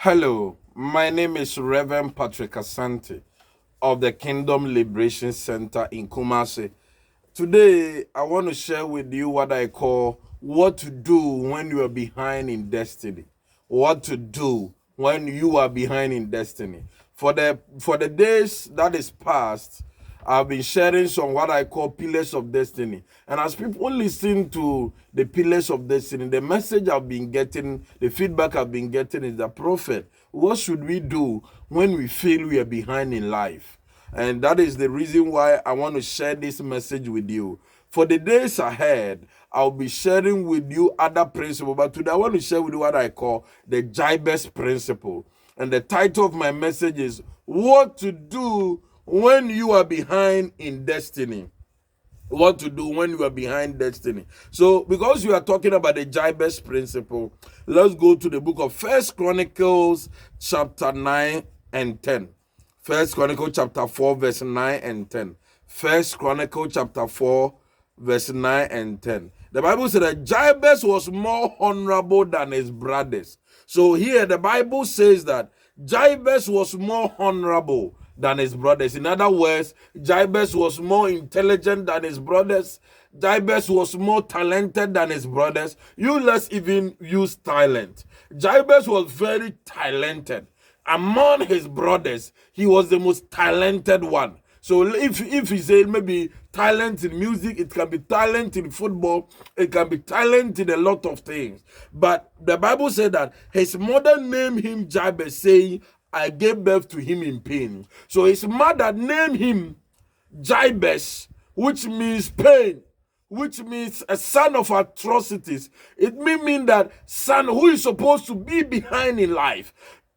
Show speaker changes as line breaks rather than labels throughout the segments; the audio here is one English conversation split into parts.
Hello, my name is Reverend Patrick Asante of the Kingdom Liberation Center in Kumasi. Today, I want to share with you what I call what to do when you are behind in destiny. What to do when you are behind in destiny. For the days that is past, I've been sharing some what I call pillars of destiny. And as people listen to the pillars of destiny, the message I've been getting, the feedback I've been getting is the prophet. What should we do when we feel we are behind in life? And that is the reason why I want to share this message with you. For the days ahead, I'll be sharing with you other principles. But today I want to share with you what I call the Jabez principle. And the title of my message is What to Do When You Are Behind in Destiny. What to do when you are behind destiny. So, because you are talking about the Jabez principle, let's go to the book of First Chronicles, chapter 9 and 10. First Chronicle chapter 4, verse 9 and 10. First Chronicle chapter 4, verse 9 and 10. The Bible said that Jabez was more honorable than his brothers. So here the Bible says that Jabez was more honorable than his brothers. In other words, Jabez was more intelligent than his brothers. Jabez was more talented than his brothers. You let's even use talent. Jabez was very talented. Among his brothers, he was the most talented one. So if he say maybe talent in music, it can be talent in football, it can be talent in a lot of things. But the Bible said that his mother named him Jabez, saying, I gave birth to him in pain. So his mother named him Jabez, which means pain, which means a son of atrocities. It may mean that son who is supposed to be behind in life.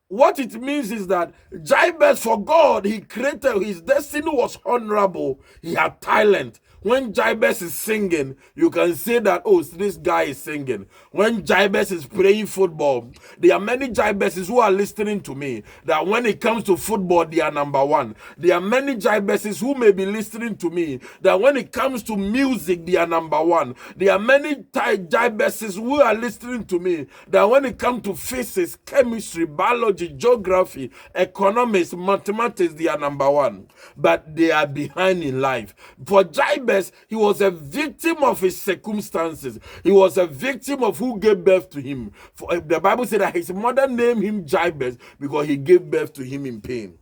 What it means is that Jabez, for God, he created, his destiny was honorable. He had talent. When Jabez is singing, you can say that, oh, this guy is singing. When Jabez is playing football, there are many Jabezes who are listening to me, that when it comes to football, they are number one. There are many Jabezes who may be listening to me, that when it comes to music, they are number one. There are many Jabezes who are listening to me, that when it comes to physics, chemistry, biology, geography, economics, mathematics, they are number one. But they are behind in life. For Jabez, he was a victim of his circumstances. He was a victim of who gave birth to him. For the Bible said that his mother named him Jabez because he gave birth to him in pain.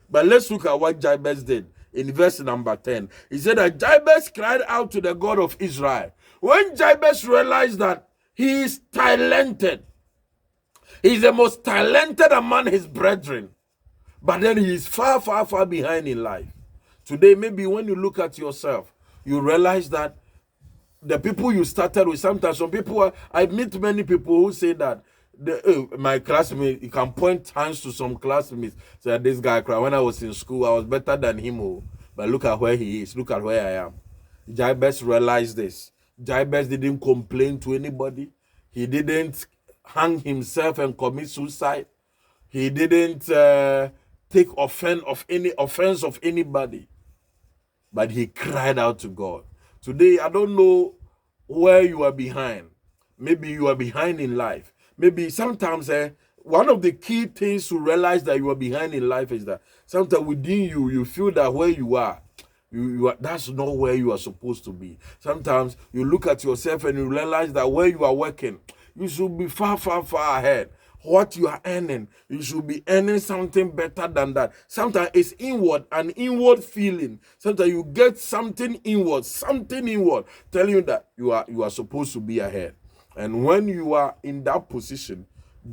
But let's look at what Jabez did in verse number 10. He said that Jabez cried out to the God of Israel. When Jabez realized that he is talented, he's the most talented among his brethren, but then he is far, far, far behind in life. Today, maybe when you look at yourself, you realize that the people you started with, sometimes some people, I meet many people who say that my classmate, you can point hands to some classmates, say this guy cried. When I was in school, I was better than him, but look at where he is, look at where I am. Jabez realized this. Jabez didn't complain to anybody. He didn't hang himself and commit suicide. He didn't take offense of anybody, but he cried out to God. Today, I don't know where you are behind. Maybe you are behind in life. Maybe sometimes one of the key things to realize that you are behind in life is that sometimes within you, you feel that where you are, that's not where you are supposed to be. Sometimes you look at yourself and you realize that where you are working, you should be far, far, far ahead. What you are earning, you should be earning something better than that. Sometimes it's inward, an inward feeling. Sometimes you get something inward, telling you that you are supposed to be ahead. And when you are in that position,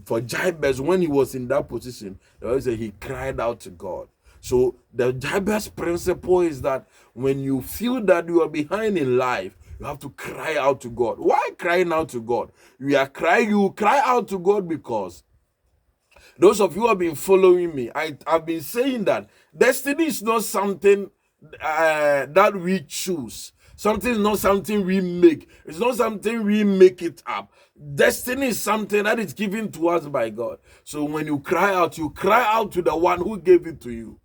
for Jabez, when he was in that position, he cried out to God. So the Jabez principle is that when you feel that you are behind in life, you have to cry out to God. Why crying out to God? You cry out to God because those of you who have been following me, I've been saying that destiny is not something that we choose. Something is not something we make. It's not something we make it up. Destiny is something that is given to us by God. So when you cry out to the one who gave it to you.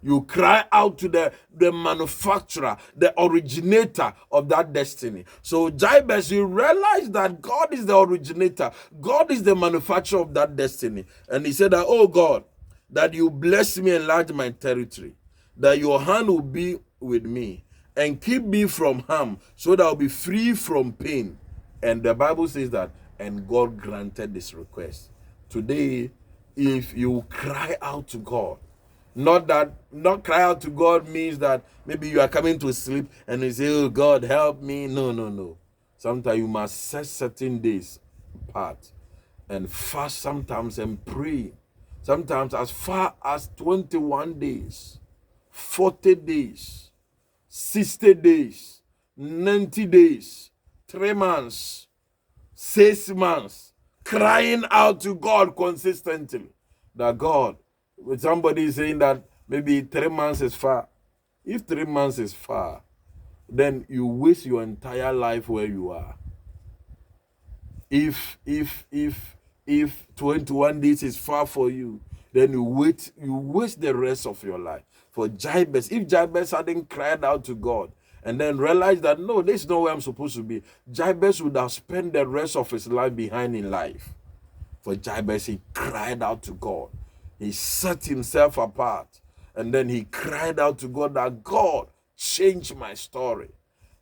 You cry out to the manufacturer, the originator of that destiny. So Jabez, you realize that God is the originator. God is the manufacturer of that destiny. And he said that, oh God, that you bless me, enlarge my territory, that your hand will be with me and keep me from harm so that I'll be free from pain. And the Bible says that, and God granted this request. Today, if you cry out to God, not cry out to God means that maybe you are coming to sleep and you say, oh God, help me. No, no, no. Sometimes you must set certain days apart and fast sometimes and pray. Sometimes as far as 21 days, 40 days, 60 days, 90 days, 3 months, 6 months, crying out to God consistently. That God, with somebody saying that maybe 3 months is far. If 3 months is far, then you waste your entire life where you are. If 21 days is far for you, then you waste the rest of your life. For Jabez, if Jabez hadn't cried out to God and then realized that no, this is not where I'm supposed to be, Jabez would have spent the rest of his life behind in life. For Jabez, he cried out to God. He set himself apart. And then he cried out to God that God, change my story,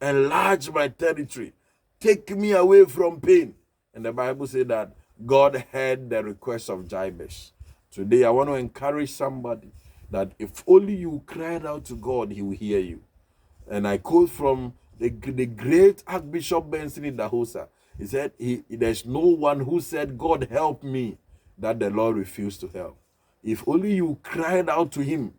enlarge my territory, take me away from pain. And the Bible said that God heard the request of Jabez. Today, I want to encourage somebody that if only you cried out to God, he will hear you. And I quote from the great Archbishop Benson Idahosa. He said, there's no one who said, God help me, that the Lord refused to help. If only you cried out to him.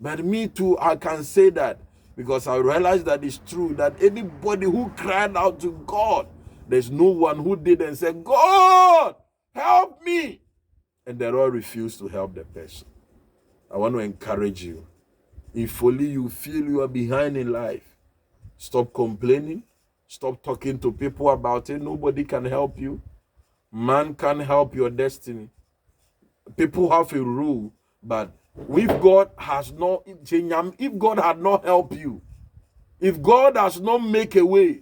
But me too, I can say that because I realize that it's true that anybody who cried out to God, there's no one who did and said, God, help me. And the Lord refused to help the person. I want to encourage you. If only you feel you are behind in life, stop complaining. Stop talking to people about it. Nobody can help you. Man can't help your destiny. People have a rule, but if God has not, if God had not helped you, if God has not make a way,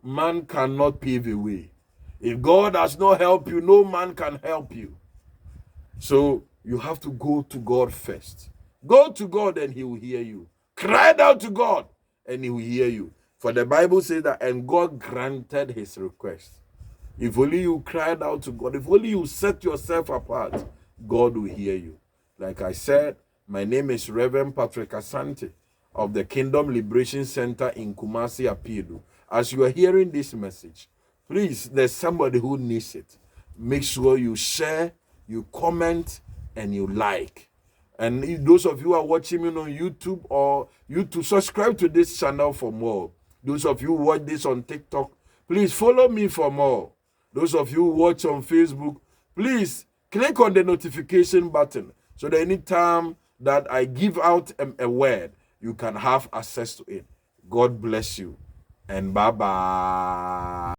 man cannot pave a way. If God has not helped you, no man can help you. So you have to go to God first. Go to God and he will hear you. Cry out to God and he will hear you. For the Bible says that, and God granted his request. If only you cried out to God, if only you set yourself apart, God will hear you. Like I said, my name is Reverend Patrick Asante of the Kingdom Liberation Center in Kumasi, Apidu. As you are hearing this message, please, there's somebody who needs it. Make sure you share, you comment, and you like. And if those of you who are watching me on YouTube or YouTube, subscribe to this channel for more. Those of you who watch this on TikTok, please follow me for more. Those of you who watch on Facebook, please click on the notification button so that anytime that I give out a word, you can have access to it. God bless you and bye-bye.